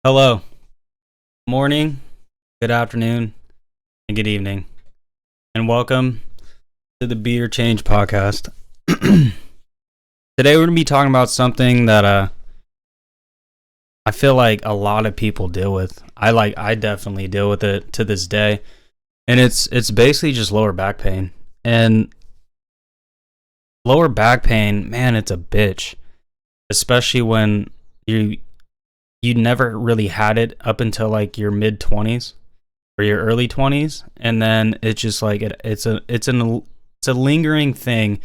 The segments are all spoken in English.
Hello, morning, good afternoon, and good evening, and welcome to the Be Your Change podcast. Today we're gonna be talking about something that I feel like a lot of people deal with. I definitely deal with it to this day, and it's basically just lower back pain. And lower back pain, man, it's a bitch, especially when you never really had it up until like your mid 20s or your early 20s, and then it's just like it's a lingering thing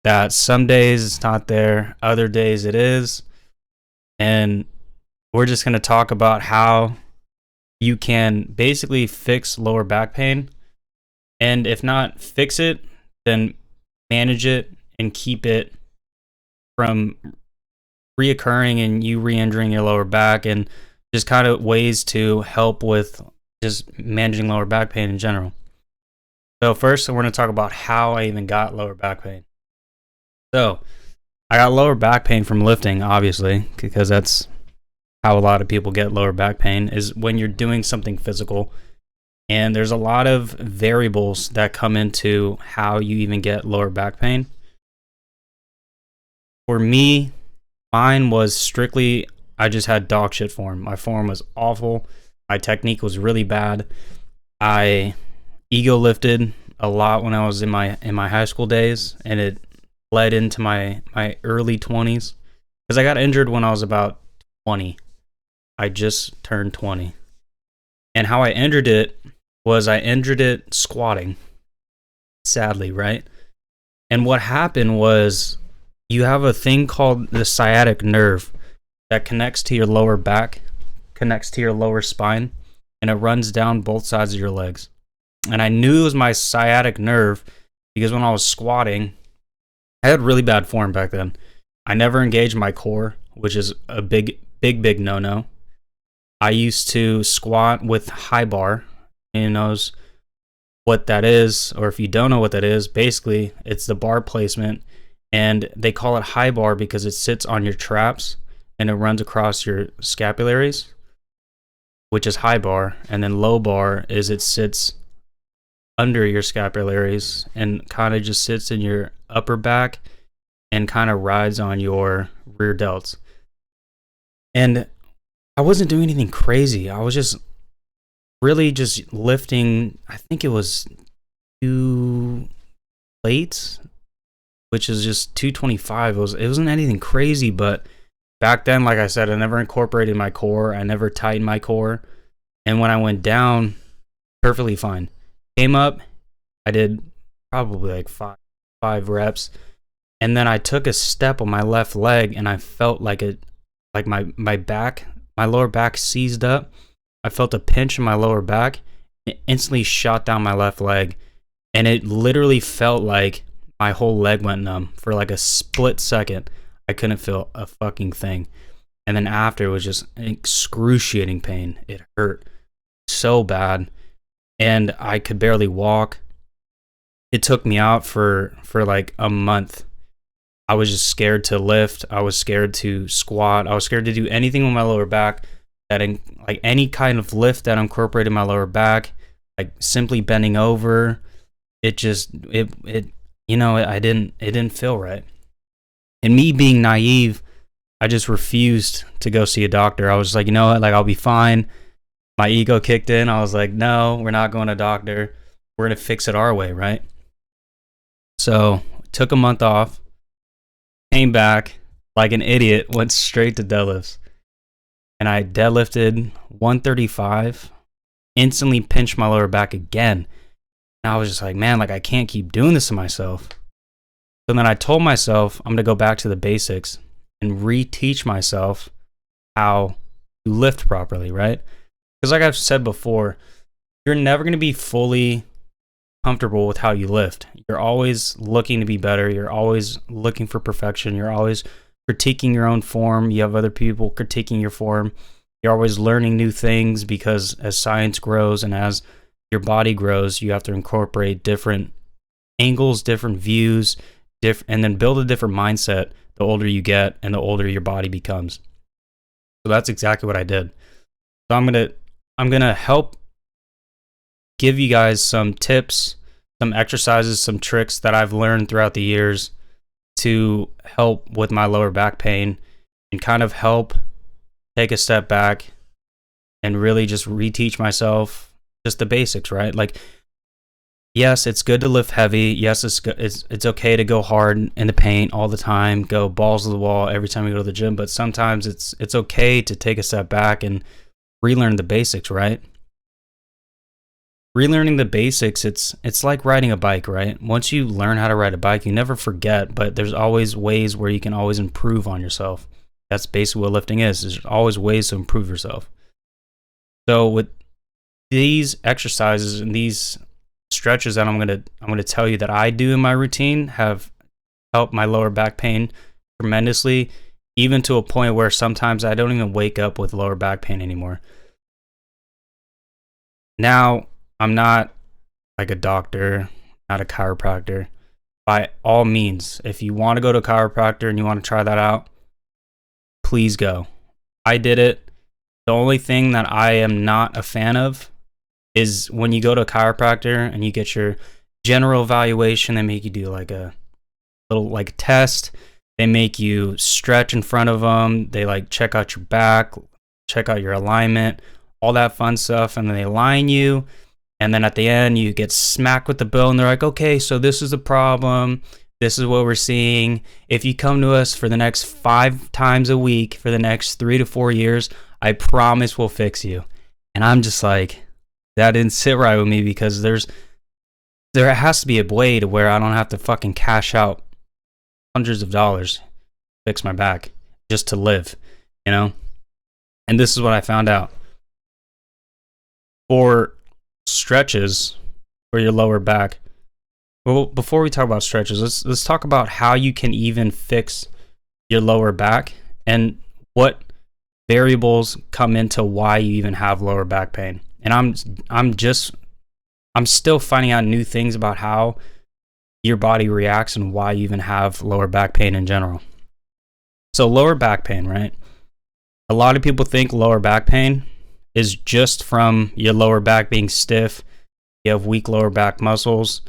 that some days it's not there, other days it is. And we're just going to talk about how you can basically fix lower back pain, and if not fix it, then manage it and keep it from reoccurring and you re-injuring your lower back, and just kind of ways to help with just managing lower back pain in general. So first, we're going to talk about how I even got lower back pain. So I got lower back pain from lifting, obviously, because that's how a lot of people get lower back pain, is when you're doing something physical. And there's a lot of variables that come into how you even get lower back pain. For me, mine was strictly, I just had dog shit form. My form was awful. My technique was really bad. I ego lifted a lot when I was in my high school days, and it led into my early 20s, because I got injured when I was about 20. I just turned 20. And how I injured it was I injured it squatting, sadly, right? And what happened was, you have a thing called the sciatic nerve that connects to your lower back, connects to your lower spine, and it runs down both sides of your legs. And I knew it was my sciatic nerve because when I was squatting, I had really bad form back then. I never engaged my core, which is a big no-no. I used to squat with high bar. And you knows what that is, or if you don't know what that is, basically it's the bar placement. And they call it high bar because it sits on your traps and it runs across your scapularies, which is high bar. And then low bar is it sits under your scapularies and kind of just sits in your upper back and kind of rides on your rear delts. And I wasn't doing anything crazy. I was just really just lifting, I think it was 2 plates, which is just 225. It wasn't anything crazy, but back then, like I said, I never incorporated my core. I never tightened my core. And when I went down, perfectly fine. Came up, I did probably like five reps. And then I took a step on my left leg, and I felt like my back, my lower back seized up. I felt a pinch in my lower back. It instantly shot down my left leg. And it literally felt like my whole leg went numb for like a split second. I couldn't feel a fucking thing. And then after, it was just excruciating pain. It hurt so bad. And I could barely walk. It took me out for like a month. I was just scared to lift. I was scared to squat. I was scared to do anything with my lower back. Like any kind of lift that incorporated my lower back, like simply bending over. It didn't feel right. And me being naive, I just refused to go see a doctor. I was like, you know what, like I'll be fine. My ego kicked in. I was like, no, we're not going to doctor. We're going to fix it our way, right? So took a month off, came back like an idiot, went straight to deadlifts. And I deadlifted 135, instantly pinched my lower back again. And I was just like, man, like I can't keep doing this to myself. So then I told myself I'm going to go back to the basics and reteach myself how to lift properly, right? Because like I've said before, you're never going to be fully comfortable with how you lift. You're always looking to be better. You're always looking for perfection. You're always critiquing your own form. You have other people critiquing your form. You're always learning new things, because as science grows and as your body grows, you have to incorporate different angles, different views, and then build a different mindset the older you get and the older your body becomes. So that's exactly what I did. So I'm gonna help give you guys some tips, some exercises, some tricks that I've learned throughout the years to help with my lower back pain, and kind of help take a step back and really just reteach myself just the basics, right? Like, yes, it's good to lift heavy. Yes, it's okay to go hard in the paint all the time, go balls to the wall every time you go to the gym, but sometimes it's okay to take a step back and relearn the basics, right? Relearning the basics, it's like riding a bike, right? Once you learn how to ride a bike, you never forget, but there's always ways where you can always improve on yourself. That's basically what lifting is. There's always ways to improve yourself. So with these exercises and these stretches that I'm gonna tell you that I do in my routine have helped my lower back pain tremendously, even to a point where sometimes I don't even wake up with lower back pain anymore. Now, I'm not like a doctor, not a chiropractor. By all means, if you want to go to a chiropractor and you want to try that out, please go. I did it. The only thing that I am not a fan of is when you go to a chiropractor and you get your general evaluation. They make you do like a little like test. They make you stretch in front of them. They like check out your back, check out your alignment, all that fun stuff, and then they line you. And then at the end, you get smacked with the bill, and they're like, okay, so this is the problem. This is what we're seeing. If you come to us for the next 5 times a week for the next 3 to 4 years, I promise we'll fix you. And I'm just like, that didn't sit right with me, because there has to be a way to where I don't have to fucking cash out hundreds of dollars to fix my back just to live, you know? And this is what I found out. For stretches for your lower back. Well, before we talk about stretches, let's talk about how you can even fix your lower back and what variables come into why you even have lower back pain. And I'm still finding out new things about how your body reacts and why you even have lower back pain in general. So lower back pain, right? A lot of people think lower back pain is just from your lower back being stiff, you have weak lower back muscles.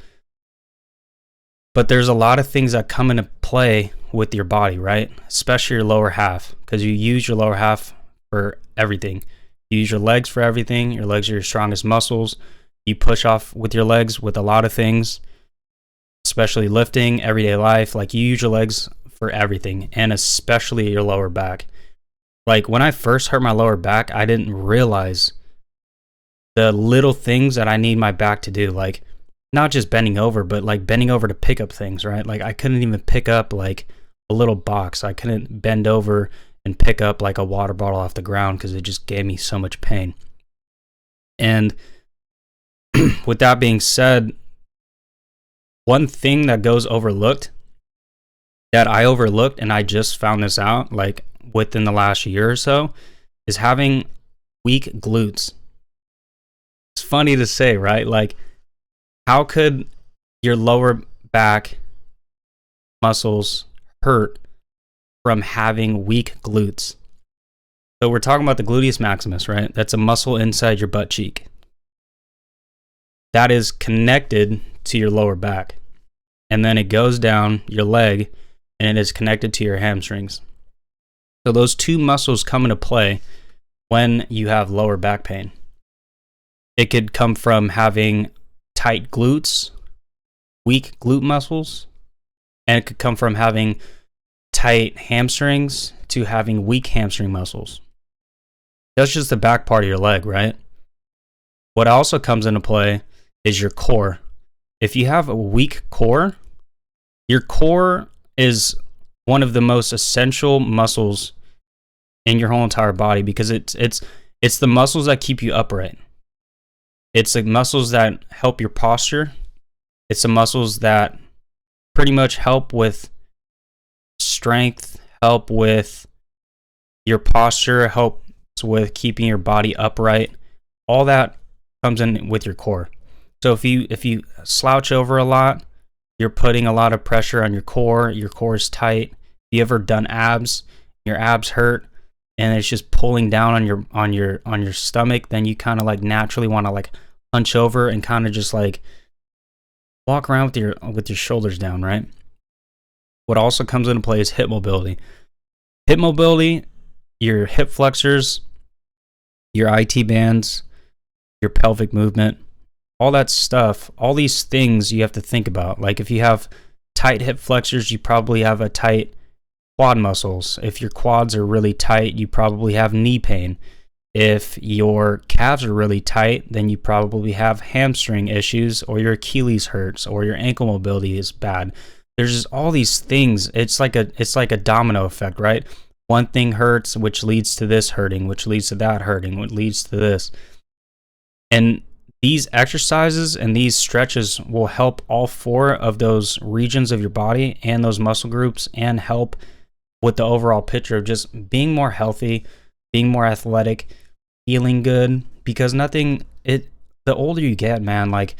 But there's a lot of things that come into play with your body, right? Especially your lower half, because you use your lower half for everything. You use your legs for everything. Your legs are your strongest muscles. You push off with your legs with a lot of things, especially lifting, everyday life. Like, you use your legs for everything, and especially your lower back. Like, when I first hurt my lower back, I didn't realize the little things that I need my back to do. Like, not just bending over, but like bending over to pick up things, right? Like, I couldn't even pick up like a little box. I couldn't bend over and pick up like a water bottle off the ground because it just gave me so much pain. And with that being said, one thing that goes overlooked, that I overlooked, and I just found this out like within the last year or so, is having weak glutes. It's funny to say, right? Like, how could your lower back muscles hurt from having weak glutes? So we're talking about the gluteus maximus, right? That's a muscle inside your butt cheek that is connected to your lower back. And then it goes down your leg and it is connected to your hamstrings. So those two muscles come into play when you have lower back pain. It could come from having tight glutes, weak glute muscles, and it could come from having tight hamstrings to having weak hamstring muscles. That's just the back part of your leg, right? What also comes into play is your core. If you have a weak core, your core is one of the most essential muscles in your whole entire body, because it's the muscles that keep you upright. It's the muscles that help your posture. It's the muscles that pretty much help with strength, help with your posture, helps with keeping your body upright. All that comes in with your core. So if you slouch over a lot, you're putting a lot of pressure on your core. Your core is tight. If you ever done abs, your abs hurt. and it's just pulling down on your stomach, then you kind of like naturally want to like hunch over and kind of just like walk around with your shoulders down, right? What also comes into play is hip mobility. Hip mobility, your hip flexors, your IT bands, your pelvic movement, all that stuff, all these things you have to think about. Like if you have tight hip flexors, you probably have a tight quad muscles. If your quads are really tight, you probably have knee pain. If your calves are really tight, then you probably have hamstring issues, or your Achilles hurts, or your ankle mobility is bad. There's just all these things. It's like a domino effect, right? One thing hurts, which leads to this hurting, which leads to that hurting, which leads to this. And these exercises and these stretches will help all 4 of those regions of your body and those muscle groups, and help with the overall picture of just being more healthy, being more athletic, feeling good. Because the older you get, man, like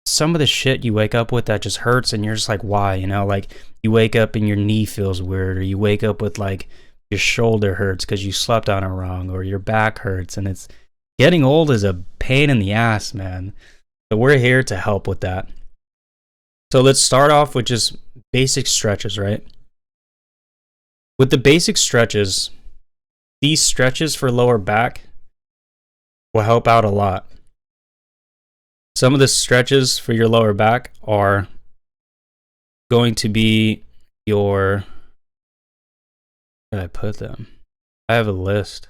some of the shit you wake up with that just hurts, and you're just like, why? You know, like you wake up and your knee feels weird, or you wake up with like your shoulder hurts because you slept on it wrong, or your back hurts. And it's getting old is a pain in the ass, man. So we're here to help with that. So let's start off with just basic stretches, right? With the basic stretches, these stretches for lower back will help out a lot. Some of the stretches for your lower back are going to be your... Where did I put them? I have a list.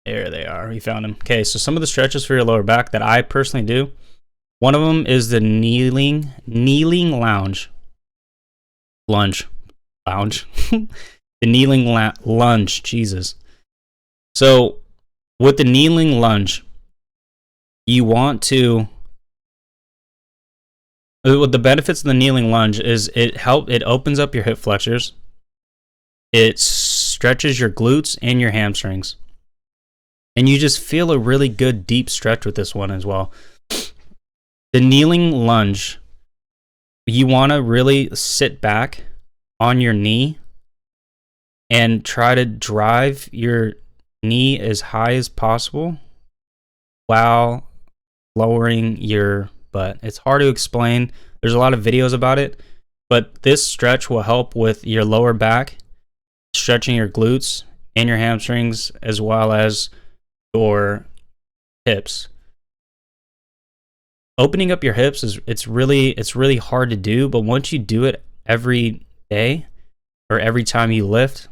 There they are. We found them. Okay, so some of the stretches for your lower back that I personally do. One of them is the kneeling lunge. The kneeling lunge. Jesus. So with the kneeling lunge, you want to... What the benefits of the kneeling lunge is it opens up your hip flexors. It stretches your glutes and your hamstrings. And you just feel a really good deep stretch with this one as well. The kneeling lunge, you want to really sit back on your knee and try to drive your knee as high as possible while lowering your butt. It's hard to explain. There's a lot of videos about it, but this stretch will help with your lower back, stretching your glutes and your hamstrings, as well as your hips. Opening up your hips it's really hard to do, but once you do it every day, or every time you lift,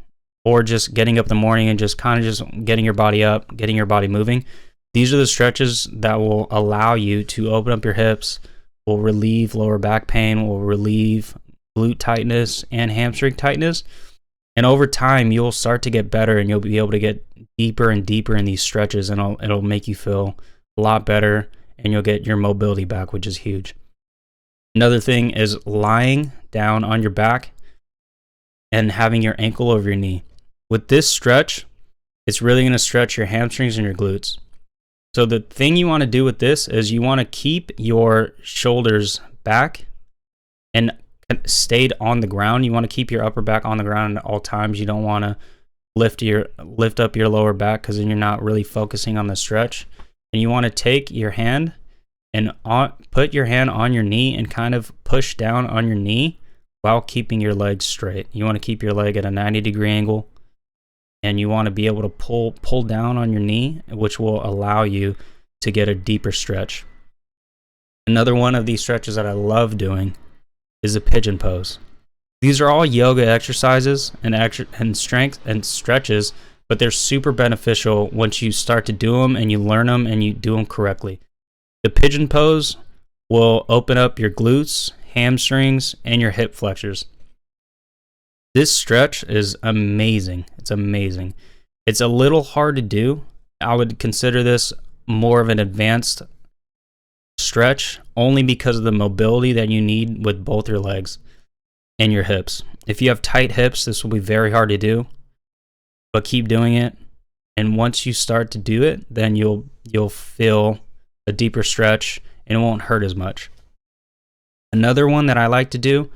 or just getting up in the morning and just kind of just getting your body up, getting your body moving, these are the stretches that will allow you to open up your hips, will relieve lower back pain, will relieve glute tightness and hamstring tightness. And over time, you'll start to get better, and you'll be able to get deeper and deeper in these stretches, and it'll make you feel a lot better, and you'll get your mobility back, which is huge. Another thing is lying down on your back and having your ankle over your knee. With this stretch, it's really going to stretch your hamstrings and your glutes. So the thing you want to do with this is you want to keep your shoulders back and stayed on the ground. You want to keep your upper back on the ground at all times. You don't want to lift up your lower back, because then you're not really focusing on the stretch. And you want to take your hand and put your hand on your knee and kind of push down on your knee while keeping your legs straight. You want to keep your leg at a 90-degree angle, and you want to be able to pull down on your knee, which will allow you to get a deeper stretch. Another one of these stretches that I love doing is a pigeon pose. These are all yoga exercises and strength and stretches, but they're super beneficial once you start to do them and you learn them and you do them correctly. The pigeon pose will open up your glutes, hamstrings, and your hip flexors. This stretch is amazing. It's amazing. It's a little hard to do. I would consider this more of an advanced stretch, only because of the mobility that you need with both your legs and your hips. If you have tight hips, this will be very hard to do, but keep doing it. And once you start to do it, then you'll feel a deeper stretch and it won't hurt as much. Another one that I like to do,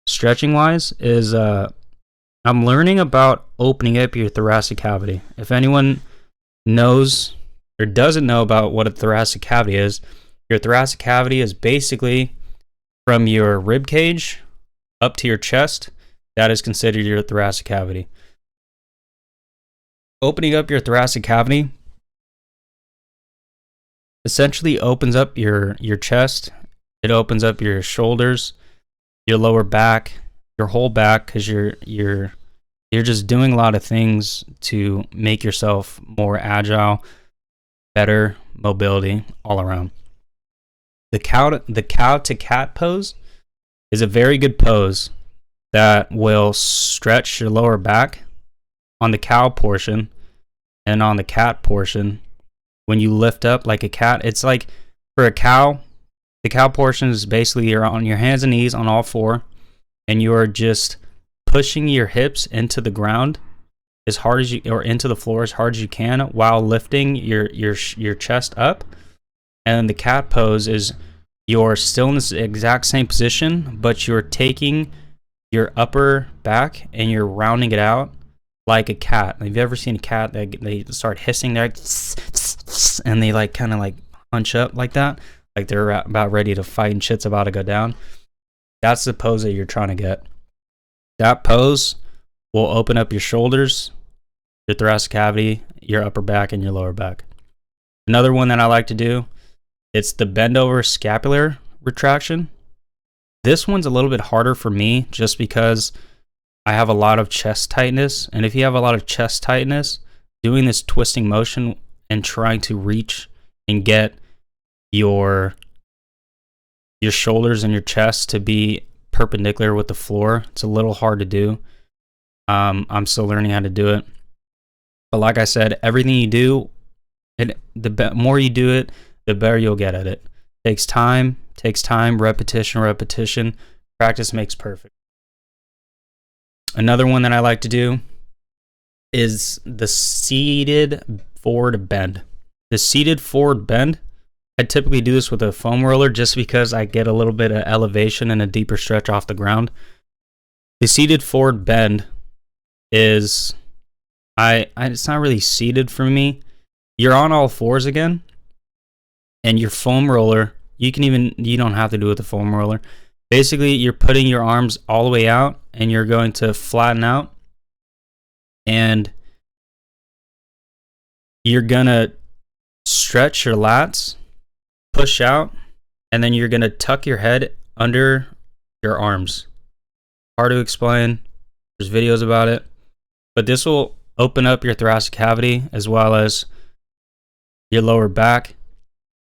stretching wise, is I'm learning about opening up your thoracic cavity. If anyone knows or doesn't know about what a thoracic cavity is, your thoracic cavity is basically from your rib cage up to your chest. That is considered your thoracic cavity. Opening up your thoracic cavity essentially opens up your chest. It opens up your shoulders, your lower back, your whole back, because you're just doing a lot of things to make yourself more agile, better mobility all around. The cow to cat pose is a very good pose that will stretch your lower back on the cow portion, and on the cat portion, when you lift up like a cat, it's like for a cow, the cow portion is basically you're on your hands and knees on all four, and you are just pushing your hips into the ground as hard as you, or into the floor as hard as you can, while lifting your chest up. And the cat pose is you're still in this exact same position, but you're taking your upper back and you're rounding it out like a cat. Have you ever seen a cat that they start hissing there, and they like kind of like hunch up like that, like they're about ready to fight and shit's about to go down? That's the pose that you're trying to get. That pose will open up your shoulders, your thoracic cavity, your upper back, and your lower back. Another one that I like to do, it's the bend over scapular retraction. This one's a little bit harder for me just because I have a lot of chest tightness. And if you have a lot of chest tightness, doing this twisting motion and trying to reach and get your shoulders and your chest to be perpendicular with the floor, it's a little hard to do. I'm still learning how to do it. But like I said, everything you do, the more you do it, the better you'll get at it. Takes time, repetition. Practice makes perfect. Another one that I like to do is the seated forward bend. The seated forward bend, I typically do this with a foam roller just because I get a little bit of elevation and a deeper stretch off the ground. The seated forward bend is, it's not really seated for me. You're on all fours again, and your foam roller, you don't have to do it with the foam roller. Basically, you're putting your arms all the way out, and you're going to flatten out, and you're gonna stretch your lats, push out, and then you're gonna tuck your head under your arms. Hard to explain. There's videos about it, but this will open up your thoracic cavity as well as your lower back,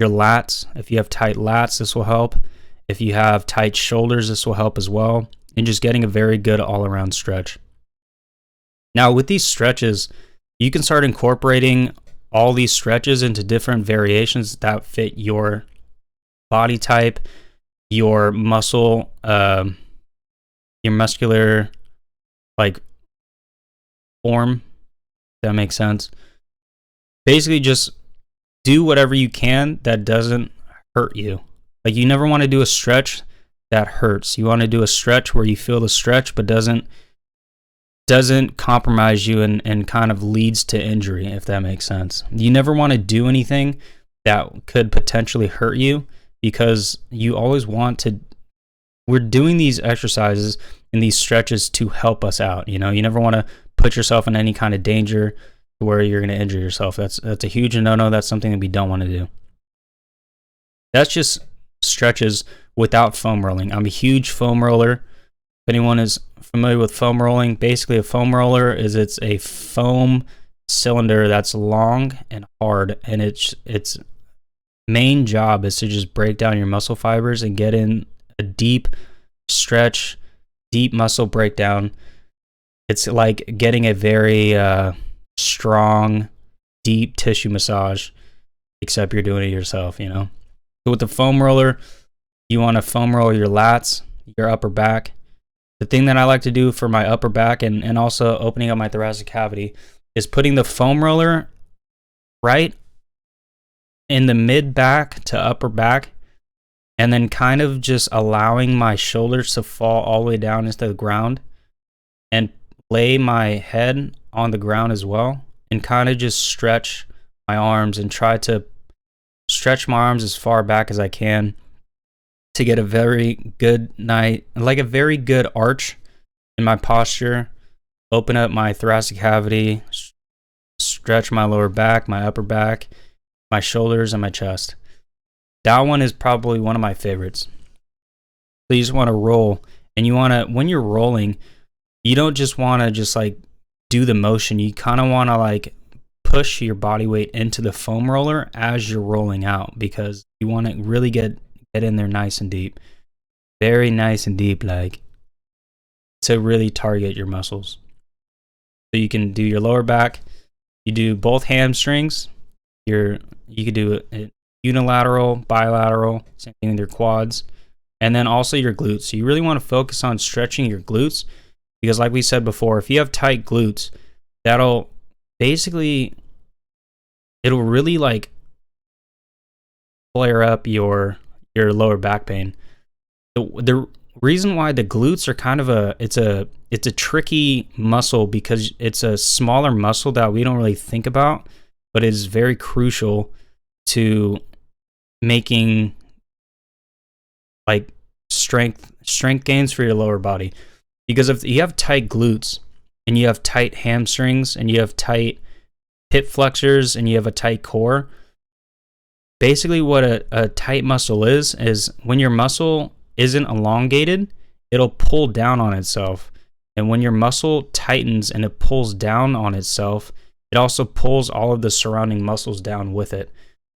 your lats. If you have tight lats, this will help. If you have tight shoulders, this will help as well. And just getting a very good all-around stretch. Now, with these stretches, you can start incorporating all these stretches into different variations that fit your body type, your muscle, your muscular like form. If that makes sense. Basically, just do whatever you can that doesn't hurt you. Like, you never want to do a stretch that hurts. You want to do a stretch where you feel the stretch but doesn't compromise you and kind of leads to injury, if that makes sense. You never want to do anything that could potentially hurt you, because you always want to, we're doing these exercises and these stretches to help us out. You know, you never want to put yourself in any kind of danger where you're going to injure yourself. That's a huge no-no. That's something that we don't want to do. That's just stretches without foam rolling. I'm a huge foam roller. If anyone is familiar with foam rolling, basically a foam roller is, it's a foam cylinder that's long and hard, and its main job is to just break down your muscle fibers and get in a deep stretch, deep muscle breakdown. It's like getting a very strong, deep tissue massage, except you're doing it yourself, you know. So with the foam roller, you want to foam roll your lats, your upper back. The thing that I like to do for my upper back and also opening up my thoracic cavity is putting the foam roller right in the mid back to upper back, and then kind of just allowing my shoulders to fall all the way down into the ground and lay my head on the ground as well and kind of just stretch my arms and try to stretch my arms as far back as I can to get a very good like a very good arch in my posture. Open up my thoracic cavity, stretch my lower back, my upper back, my shoulders, and my chest. That one is probably one of my favorites. So you just want to roll, and you want to, when you're rolling, you don't just want to just like do the motion. You kind of want to like push your body weight into the foam roller as you're rolling out, because you want to really get in there nice and deep, very nice and deep, like to really target your muscles. So you can do your lower back, you do both hamstrings, you could do it unilateral, bilateral, same thing with your quads, and then also your glutes. So you really want to focus on stretching your glutes, because like we said before, if you have tight glutes, that'll basically, it'll really like flare up your lower back pain. The reason why the glutes are kind of it's a tricky muscle, because it's a smaller muscle that we don't really think about, but it is very crucial to making like strength gains for your lower body. Because if you have tight glutes and you have tight hamstrings and you have tight hip flexors and you have a tight core, basically what a tight muscle is when your muscle isn't elongated, it'll pull down on itself. And when your muscle tightens and it pulls down on itself, it also pulls all of the surrounding muscles down with it.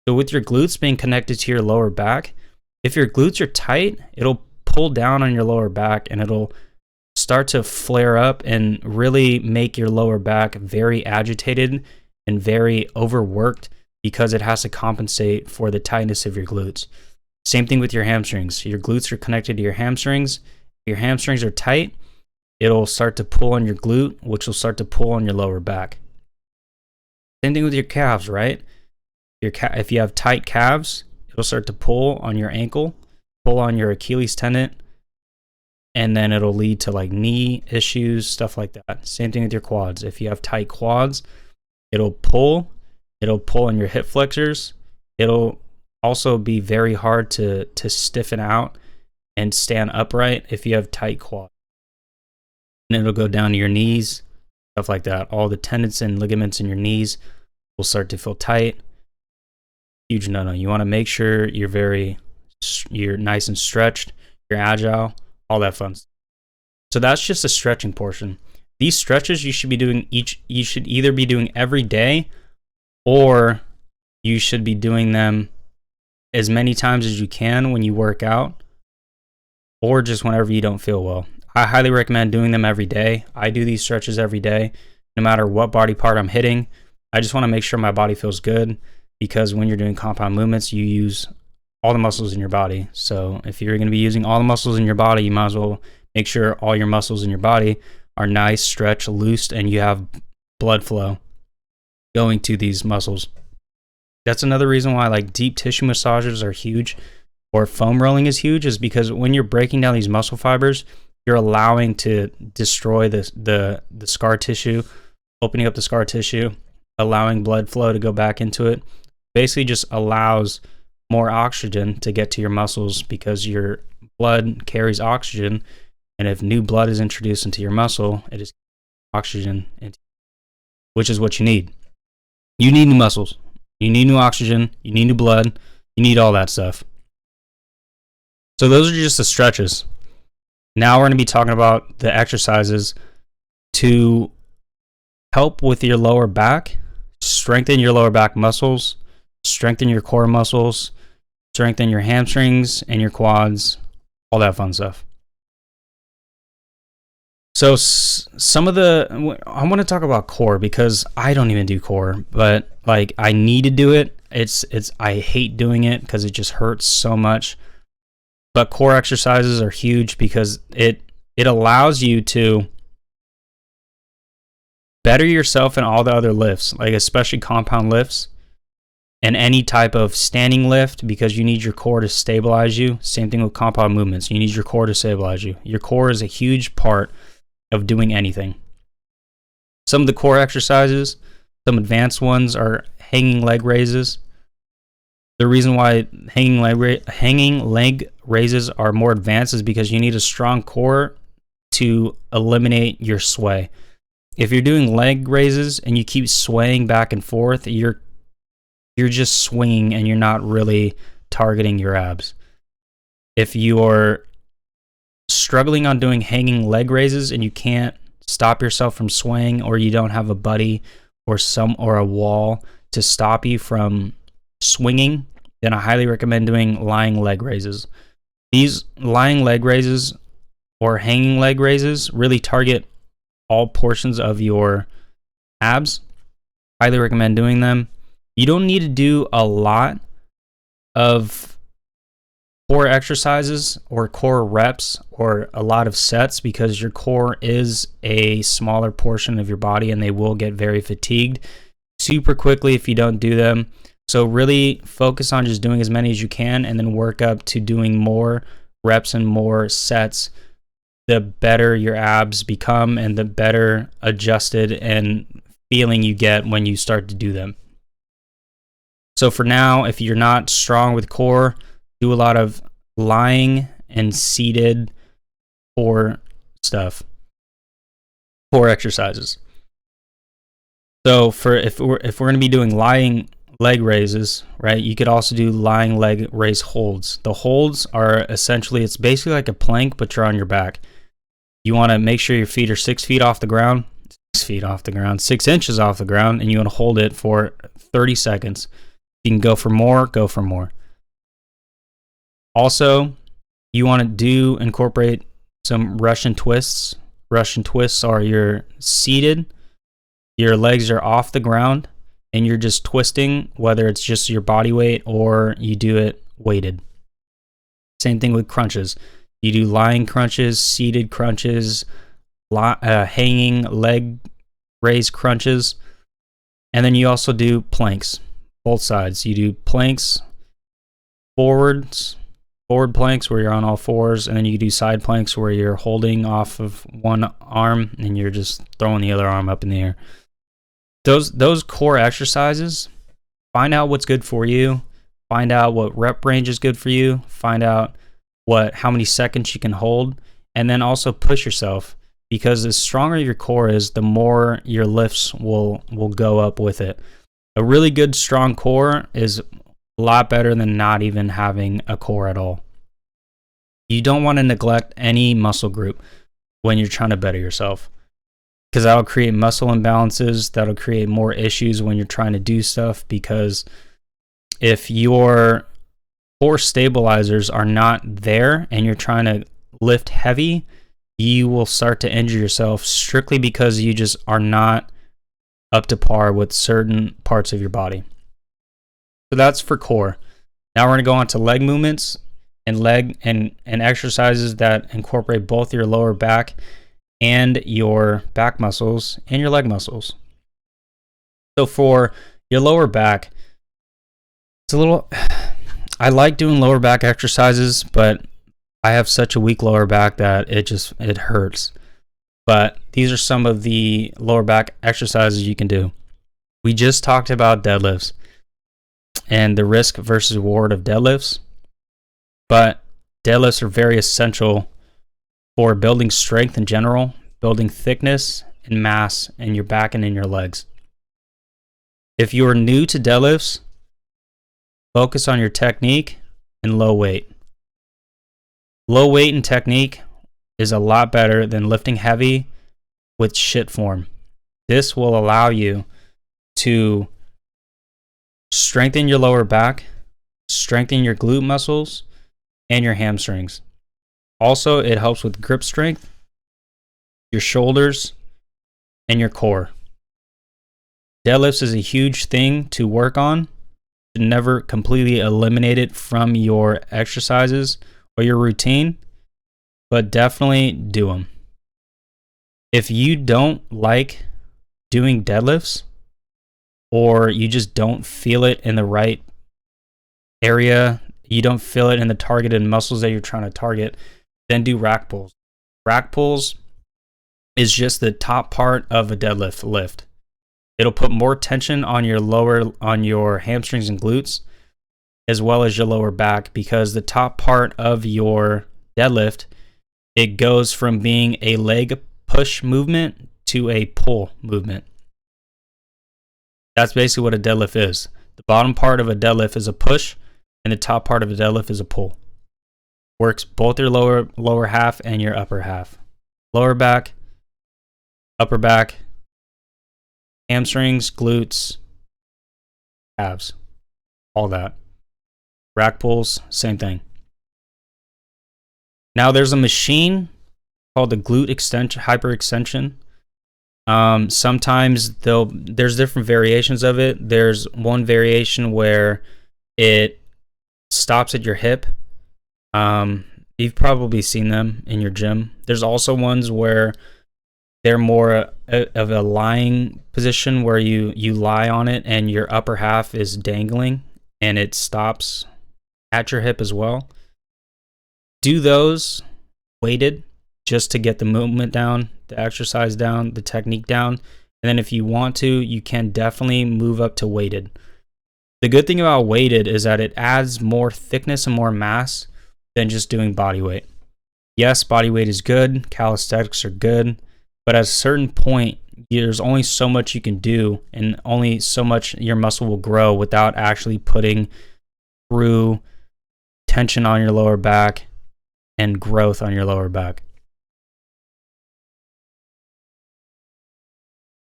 So with your glutes being connected to your lower back, if your glutes are tight, it'll pull down on your lower back and it'll start to flare up and really make your lower back very agitated and very overworked, because it has to compensate for the tightness of your glutes. Same thing with your hamstrings. Your glutes are connected to your hamstrings. If your hamstrings are tight, it'll start to pull on your glute, which will start to pull on your lower back. Same thing with your calves, right? If you have tight calves, it'll start to pull on your ankle, pull on your Achilles tendon, and then it'll lead to like knee issues, stuff like that. Same thing with your quads. If you have tight quads, it'll pull on your hip flexors. It'll also be very hard to stiffen out and stand upright if you have tight quads. And it'll go down to your knees, stuff like that. All the tendons and ligaments in your knees will start to feel tight. Huge no-no. You want to make sure you're nice and stretched, you're agile, all that fun stuff. So that's just the stretching portion. These stretches you should either be doing every day, or you should be doing them as many times as you can when you work out, or just whenever you don't feel well. I highly recommend doing them every day. I do these stretches every day, no matter what body part I'm hitting. I just want to make sure my body feels good, because when you're doing compound movements, you use all the muscles in your body. So if you're going to be using all the muscles in your body, you might as well make sure all your muscles in your body are nice, stretched, loosed, and you have blood flow going to these muscles. That's another reason why like deep tissue massages are huge, or foam rolling is huge, is because when you're breaking down these muscle fibers, you're allowing to destroy the scar tissue, opening up the scar tissue, allowing blood flow to go back into it. Basically just allows more oxygen to get to your muscles, because your blood carries oxygen, and if new blood is introduced into your muscle, it is oxygen, which is what you need. You need new muscles. You need new oxygen. You need new blood. You need all that stuff. So those are just the stretches. Now we're going to be talking about the exercises to help with your lower back, strengthen your lower back muscles, strengthen your core muscles, strengthen your hamstrings and your quads, all that fun stuff. So I want to talk about core, because I don't even do core, but like I need to do it. I hate doing it because it just hurts so much. But core exercises are huge, because it allows you to better yourself in all the other lifts, like especially compound lifts and any type of standing lift, because you need your core to stabilize you. Same thing with compound movements. You need your core to stabilize you. Your core is a huge part of doing anything. Some of the core exercises, some advanced ones, are hanging leg raises. The reason why hanging leg raises are more advanced is because you need a strong core to eliminate your sway. If you're doing leg raises and you keep swaying back and forth, you're just swinging and you're not really targeting your abs. If you're struggling on doing hanging leg raises and you can't stop yourself from swaying, or you don't have a buddy or a wall to stop you from swinging, then I highly recommend doing lying leg raises. These lying leg raises or hanging leg raises really target all portions of your abs. Highly recommend doing them. You don't need to do a lot of core exercises or core reps or a lot of sets, because your core is a smaller portion of your body and they will get very fatigued super quickly if you don't do them. So really focus on just doing as many as you can, and then work up to doing more reps and more sets. The better your abs become and the better adjusted and feeling you get when you start to do them. So for now, if you're not strong with core, do a lot of lying and seated core stuff, core exercises. So if we're going to be doing lying leg raises, right, you could also do lying leg raise holds. The holds are essentially, it's basically like a plank, but you're on your back. You want to make sure your feet are 6 feet off the ground, 6 inches off the ground, and you want to hold it for 30 seconds. You can go for more, go for more. Also, you want to incorporate some Russian twists. Russian twists are you're seated, your legs are off the ground, and you're just twisting, whether it's just your body weight or you do it weighted. Same thing with crunches. You do lying crunches, seated crunches, hanging leg raise crunches, and then you also do planks, both sides. You do planks, forward planks where you're on all fours, and then you do side planks where you're holding off of one arm and you're just throwing the other arm up in the air. Those core exercises, find out what's good for you, find out what rep range is good for you, find out how many seconds you can hold, and then also push yourself, because the stronger your core is, the more your lifts will go up with it. A really good strong core is a lot better than not even having a core at all. You don't want to neglect any muscle group when you're trying to better yourself, because that'll create muscle imbalances, that'll create more issues when you're trying to do stuff, because if your core stabilizers are not there and you're trying to lift heavy, you will start to injure yourself strictly because you just are not up to par with certain parts of your body. So that's for core. Now we're going to go on to leg movements and and exercises that incorporate both your lower back and your back muscles and your leg muscles. So for your lower back, I like doing lower back exercises, but I have such a weak lower back that it hurts. But these are some of the lower back exercises you can do. We just talked about deadlifts and the risk versus reward of deadlifts, but deadlifts are very essential for building strength in general, building thickness and mass in your back and in your legs. If you are new to deadlifts, focus on your technique and low weight. Low weight and technique is a lot better than lifting heavy with shit form. This will allow you to strengthen your lower back, strengthen your glute muscles, and your hamstrings. Also, it helps with grip strength, your shoulders, and your core. Deadlifts is a huge thing to work on. You should never completely eliminate it from your exercises or your routine, but definitely do them. If you don't like doing deadlifts, or you just don't feel it in the right area, you don't feel it in the targeted muscles that you're trying to target, then do rack pulls. Rack pulls is just the top part of a deadlift lift. It'll put more tension on your hamstrings and glutes, as well as your lower back, because the top part of your deadlift, it goes from being a leg push movement to a pull movement. That's basically what a deadlift is. The bottom part of a deadlift is a push, and the top part of a deadlift is a pull. Works both your lower half and your upper half. Lower back, upper back, hamstrings, glutes, calves, all that. Rack pulls, same thing. Now there's a machine called the glute extension, hyperextension. Sometimes there's different variations of it. There's one variation where it stops at your hip. You've probably seen them in your gym. There's also ones where they're more of a lying position, where you lie on it and your upper half is dangling and it stops at your hip as well. Do those weighted, just to get the movement down, the exercise down, the technique down. And then if you want to, you can definitely move up to weighted. The good thing about weighted is that it adds more thickness and more mass than just doing body weight. Yes, body weight is good, calisthenics are good, but at a certain point, there's only so much you can do, and only so much your muscle will grow without actually putting through tension on your lower back and growth on your lower back.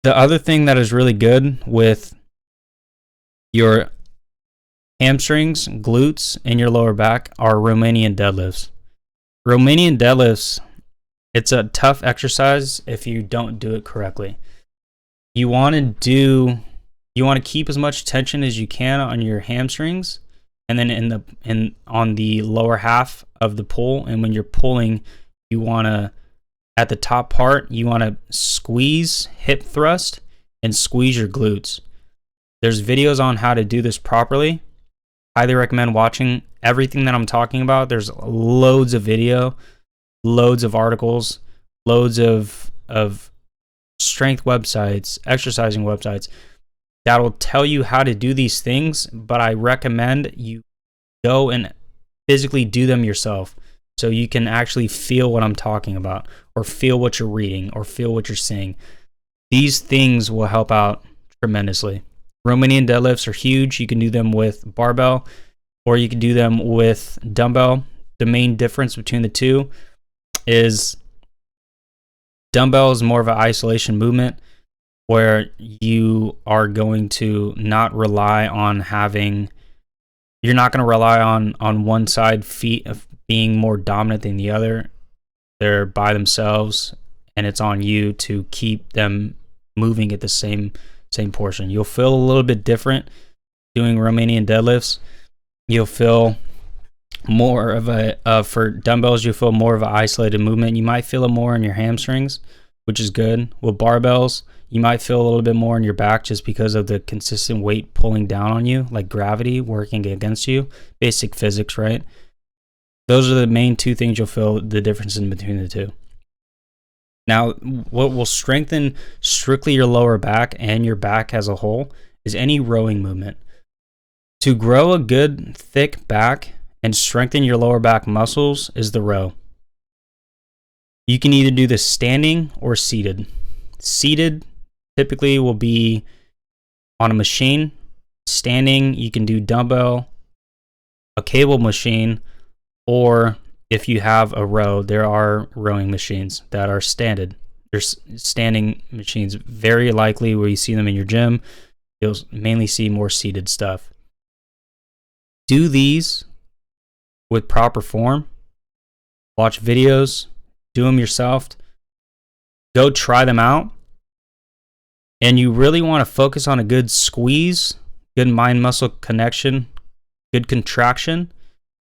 The other thing that is really good with your hamstrings, glutes, and your lower back are Romanian deadlifts. Romanian deadlifts, it's a tough exercise if you don't do it correctly. You want to keep as much tension as you can on your hamstrings, and then on the lower half of the pull. And when you're pulling, you want to, at the top part, you want to squeeze hip thrust and squeeze your glutes. There's videos on how to do this properly. Highly recommend watching everything that I'm talking about. There's loads of video, loads of articles, loads of strength websites, exercising websites that will tell you how to do these things, but I recommend you go and physically do them yourself, so you can actually feel what I'm talking about, or feel what you're reading, or feel what you're seeing. These things will help out tremendously. Romanian deadlifts are huge. You can do them with barbell, or you can do them with dumbbell. The main difference between the two is dumbbell is more of an isolation movement, where you are going to not rely on you're not going to rely on one side feet of being more dominant than the other. They're by themselves, and it's on you to keep them moving at the same portion. You'll feel a little bit different doing Romanian deadlifts. You'll feel more of for dumbbells, you'll feel more of an isolated movement. You might feel it more in your hamstrings, which is good. With barbells, you might feel a little bit more in your back, just because of the consistent weight pulling down on you, like gravity working against you. Basic physics, right? Those are the main two things you'll feel the difference in between the two. Now, what will strengthen strictly your lower back and your back as a whole is any rowing movement. To grow a good thick back and strengthen your lower back muscles is the row. You can either do this standing or seated. Seated typically will be on a machine. Standing, you can do dumbbell, a cable machine, or if you have a row, there are rowing machines that are standard. There's standing machines, very likely where you see them in your gym. You'll mainly see more seated stuff. Do these with proper form. Watch videos, do them yourself. Go try them out. And you really want to focus on a good squeeze, good mind-muscle connection, good contraction.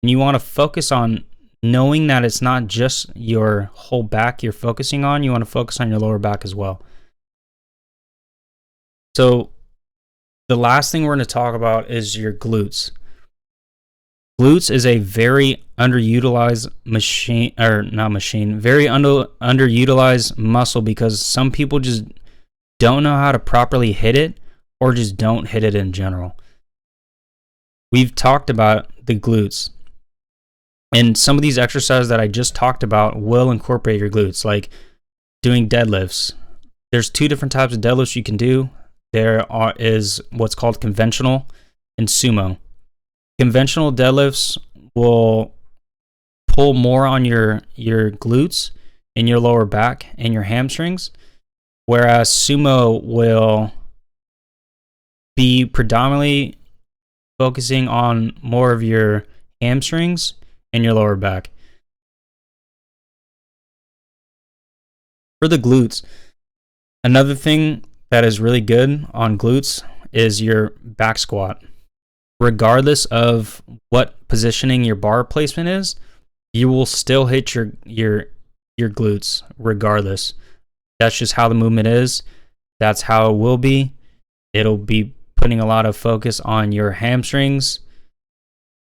And you want to focus on knowing that it's not just your whole back you're focusing on. You want to focus on your lower back as well. So the last thing we're going to talk about is your glutes. Glutes is a very underutilized machine, or not machine, very underutilized muscle because some people just don't know how to properly hit it or just don't hit it in general. We've talked about the glutes, and some of these exercises that I just talked about will incorporate your glutes, like doing deadlifts. There's two different types of deadlifts you can do. Is what's called conventional and sumo. Conventional deadlifts will pull more on your glutes and your lower back and your hamstrings, whereas sumo will be predominantly focusing on more of your hamstrings and your lower back. For the glutes, another thing that is really good on glutes is your back squat. Regardless of what positioning your bar placement is, you will still hit your glutes regardless. That's just how the movement is. That's how it will be. It'll be putting a lot of focus on your hamstrings,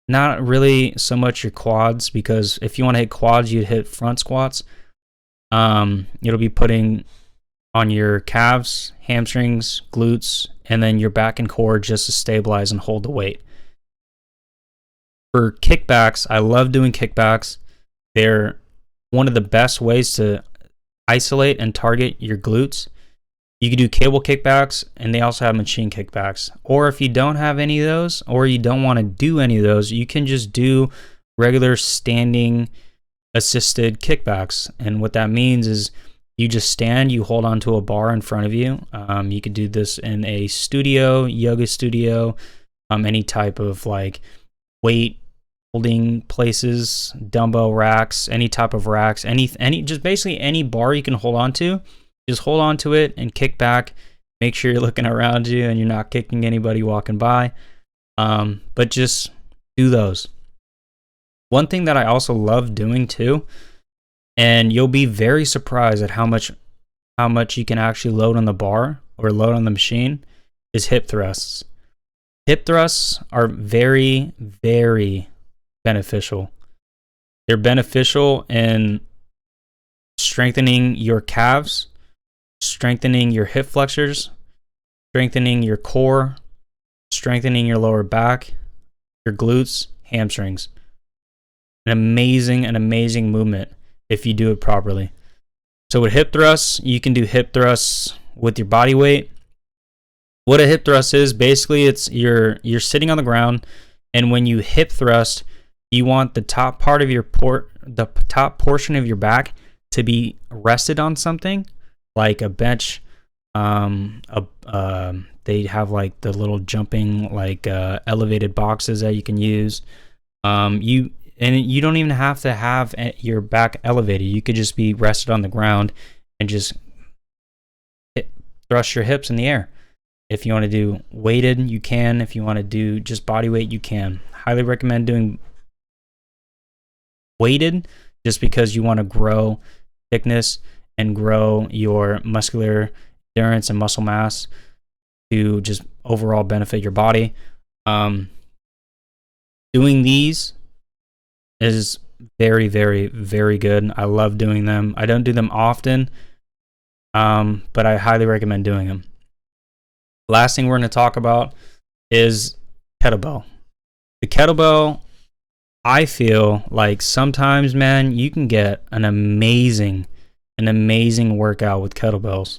not really so much your quads, because if you want to hit quads, you'd hit front squats. It'll be putting on your calves, hamstrings, glutes, and then your back and core just to stabilize and hold the weight. For kickbacks, I love doing kickbacks. They're one of the best ways to isolate and target your glutes. You can do cable kickbacks, and they also have machine kickbacks. Or if you don't have any of those, or you don't want to do any of those, you can just do regular standing assisted kickbacks. And what that means is you just stand, you hold onto a bar in front of you. You could do this in a studio, yoga studio, any type of like weight holding places, dumbbell racks, any type of racks, any just basically any bar you can hold on to. Just hold on to it and kick back. Make sure you're looking around you and you're not kicking anybody walking by. But just do those. One thing that I also love doing too, and you'll be very surprised at how much you can actually load on the bar or load on the machine, is hip thrusts. Hip thrusts are very, very beneficial. They're beneficial in strengthening your calves, strengthening your hip flexors, strengthening your core, strengthening your lower back, your glutes, hamstrings. An amazing movement if you do it properly. So with hip thrusts, you can do hip thrusts with your body weight. What a hip thrust is, basically it's you're sitting on the ground, and when you hip thrust, you want the top part of the top portion of your back to be rested on something like a bench. They have like the little jumping like elevated boxes that you can use. You don't even have to have your back elevated. You could just be rested on the ground and just thrust your hips in the air. If you want to do weighted, you can. If you want to do just body weight, you can. Highly recommend doing weighted just because you want to grow thickness and grow your muscular endurance and muscle mass to just overall benefit your body. Doing these is very, very, very good. I love doing them. I don't do them often, but I highly recommend doing them. Last thing we're going to talk about is kettlebell. The kettlebell, I feel like sometimes, man, you can get an amazing workout with kettlebells.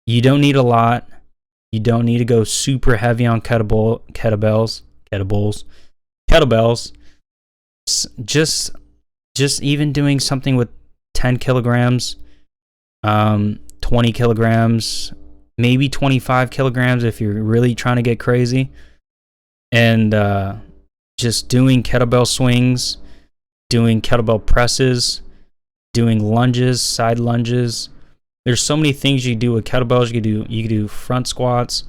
You don't need a lot. You don't need to go super heavy on kettlebells. Just even doing something with 10 kilograms, 20 kilograms, maybe 25 kilograms if you're really trying to get crazy. And just doing kettlebell swings, doing kettlebell presses, doing lunges, side lunges. There's so many things you can do with kettlebells. You can do front squats.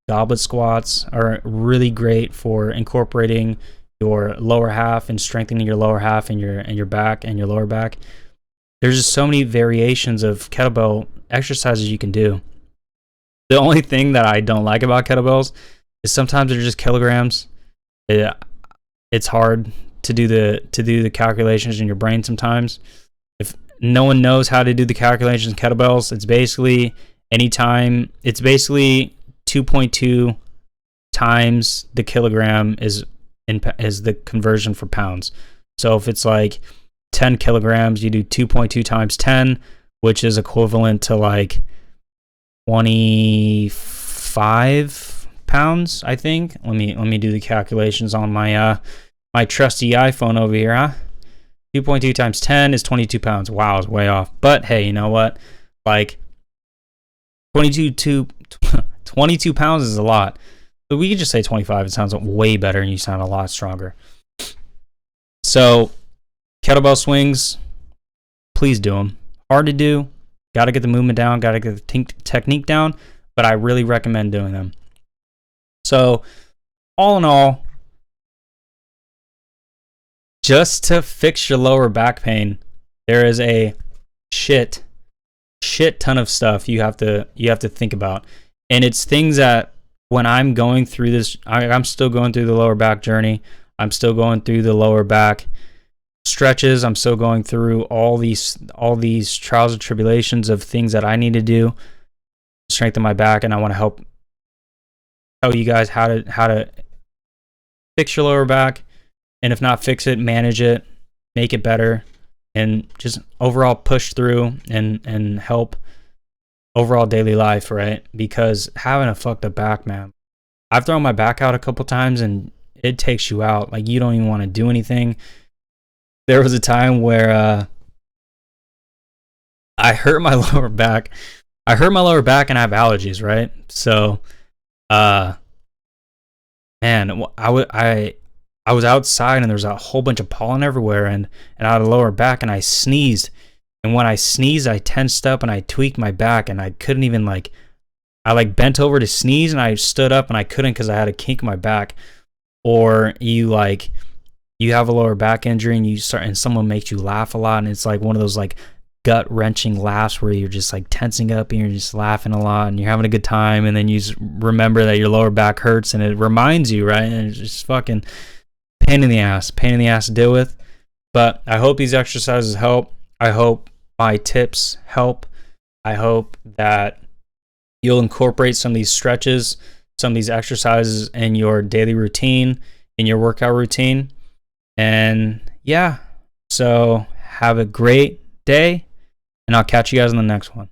Goblet squats are really great for incorporating your lower half and strengthening your lower half and your back and your lower back. There's just so many variations of kettlebell exercises you can do. The only thing that I don't like about kettlebells is sometimes they're just kilograms. it's hard to do the calculations in your brain sometimes. If no one knows how to do the calculations in kettlebells, it's basically 2.2 times the kilogram is the conversion for pounds. So if it's like 10 kilograms, you do 2.2 times 10, which is equivalent to like 25 pounds, I think. Let me do the calculations on my my trusty iPhone over here, huh? 2.2 times 10 is 22 pounds. Wow, I was way off. But hey, you know what? Like 22 pounds is a lot. But we could just say 25. It sounds way better and you sound a lot stronger. So kettlebell swings, please do them. Hard to do. Got to get the movement down. Got to get the technique down. But I really recommend doing them. So all in all, just to fix your lower back pain, there is a shit ton of stuff you have to think about. And it's things that when I'm going through this, I'm still going through the lower back journey. I'm still going through the lower back stretches. I'm still going through all these trials and tribulations of things that I need to do to strengthen my back, and I want to help tell you guys how to fix your lower back, and if not fix it, manage it, make it better, and just overall push through and help overall daily life, right? Because having a fucked up back, man, I've thrown my back out a couple times and it takes you out. Like, you don't even want to do anything. There was a time where I hurt my lower back. And I have allergies, right? So, man, I was outside and there was a whole bunch of pollen everywhere, and I had a lower back, and I sneezed. And when I sneezed, I tensed up and I tweaked my back, and I couldn't even I bent over to sneeze and I stood up and I couldn't because I had a kink in my back. Or you have a lower back injury and someone makes you laugh a lot, and it's like one of those like gut wrenching laughs where you're just like tensing up and you're just laughing a lot and you're having a good time, and then you just remember that your lower back hurts and it reminds you, right? And it's just fucking pain in the ass to deal with. But I hope these exercises help. I hope my tips help. I hope that you'll incorporate some of these stretches, some of these exercises in your daily routine, in your workout routine. And yeah, so have a great day, and I'll catch you guys in the next one.